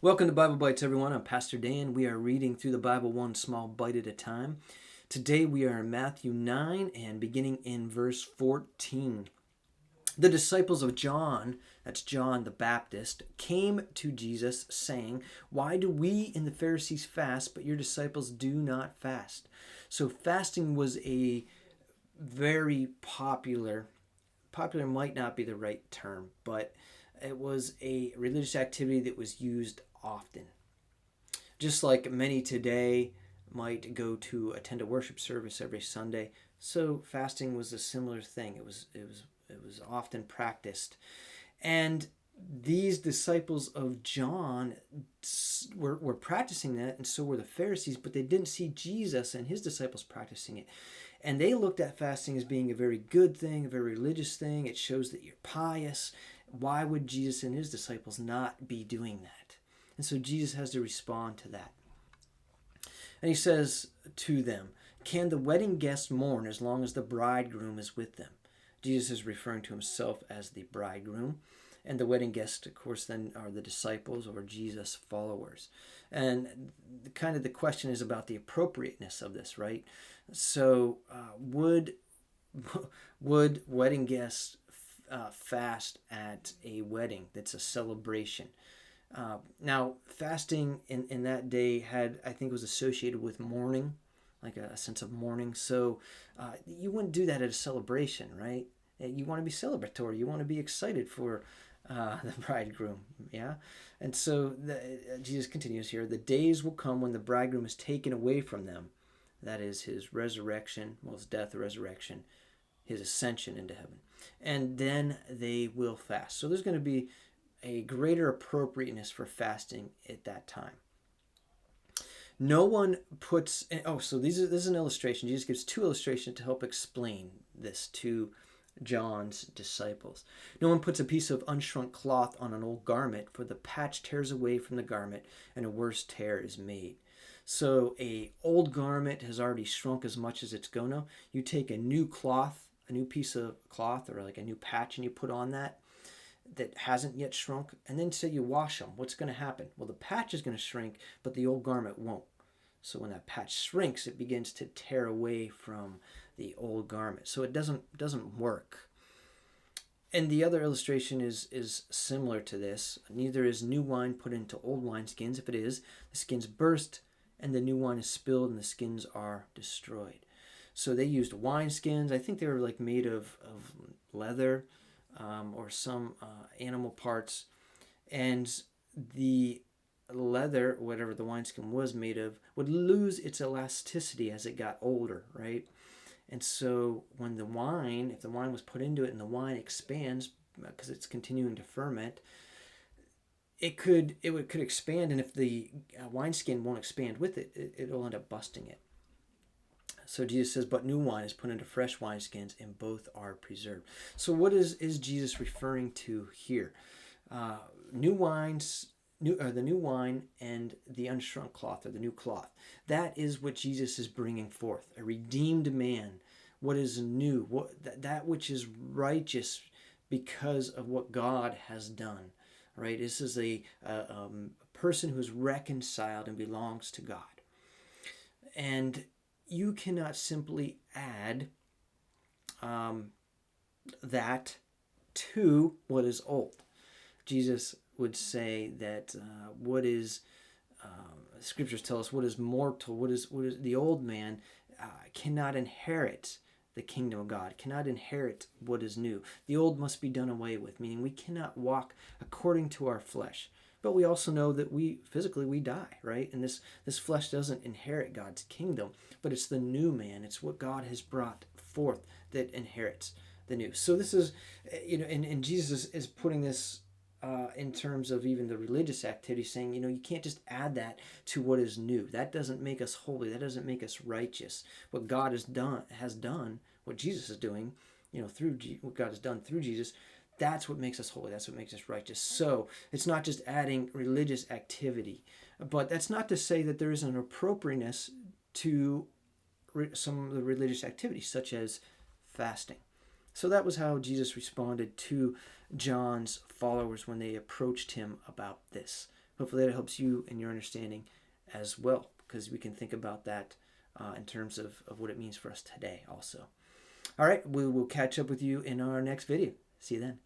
Welcome to Bible Bites, everyone. I'm Pastor Dan. We are reading through the Bible one small bite at a time. Today we are in Matthew 9 and beginning in verse 14. The disciples of John, that's John the Baptist, came to Jesus saying, "Why do we and the Pharisees fast, but your disciples do not fast?" So fasting was a very popular might not be the right term, but it was a religious activity that was used often. Just like many today might go to attend a worship service every Sunday, so fasting was a similar thing. It was often practiced, and these disciples of John were practicing that, and so were the Pharisees, but they didn't see Jesus and his disciples practicing it. And they looked at fasting as being a very good thing, a very religious thing. It shows that you're pious. Why would Jesus and his disciples not be doing that? And so Jesus has to respond to that. And he says to them, "Can the wedding guests mourn as long as the bridegroom is with them?" Jesus is referring to himself as the bridegroom. And the wedding guests, of course, then are the disciples or Jesus followers. And kind of the question is about the appropriateness of this, right? So, would wedding guests fast at a wedding that's a celebration? Now, fasting in that day I think, was associated with mourning, like a sense of mourning. So you wouldn't do that at a celebration, right? You want to be celebratory. You want to be excited for the bridegroom, yeah? And so Jesus continues here, "The days will come when the bridegroom is taken away from them." That is his resurrection, well, his death, resurrection, his ascension into heaven. "And then they will fast." So there's going to be a greater appropriateness for fasting at that time. No one puts, so this is an illustration. Jesus gives two illustrations to help explain this to John's disciples. "No one puts a piece of unshrunk cloth on an old garment, for the patch tears away from the garment and a worse tear is made." So a old garment has already shrunk as much as it's gonna. You take a new piece of cloth or like a new patch, and you put on that hasn't yet shrunk, and then say you wash them. What's going to happen? Well, the patch is going to shrink, but the old garment won't. So when that patch shrinks, it begins to tear away from the old garment. So it doesn't work. And the other illustration is similar to this. "Neither is new wine put into old wineskins. If it is, the skins burst, and the new wine is spilled, and the skins are destroyed." So they used wineskins. I think they were like made of leather or some animal parts. And the leather, whatever the wineskin was made of, would lose its elasticity as it got older, right? And so when if the wine was put into it and the wine expands because it's continuing to ferment, it could expand, and if the wineskin won't expand with it, it'll end up busting it. So Jesus says, "But new wine is put into fresh wineskins, and both are preserved." So what is Jesus referring to here? New wines, the new wine and the unshrunk cloth, or the new cloth. That is what Jesus is bringing forth. A redeemed man. What is new? That which is righteous because of what God has done. Right? This is a person who is reconciled and belongs to God. And you cannot simply add that to what is old. Jesus would say that scriptures tell us what is mortal, what is the old man cannot inherit the kingdom of God, cannot inherit what is new. The old must be done away with, meaning we cannot walk according to our flesh. But we also know that we die, right? And this flesh doesn't inherit God's kingdom, but it's the new man. It's what God has brought forth that inherits the new. So this is, and Jesus is putting this in terms of even the religious activity, saying, you can't just add that to what is new. That doesn't make us holy. That doesn't make us righteous. What God has done, what Jesus is doing, what God has done through Jesus, that's what makes us holy. That's what makes us righteous. So it's not just adding religious activity. But that's not to say that there is an appropriateness to some of the religious activities, such as fasting. So that was how Jesus responded to John's followers when they approached him about this. hopefully that helps you in your understanding as well, because we can think about that in terms of what it means for us today also. All right, we will catch up with you in our next video. See you then.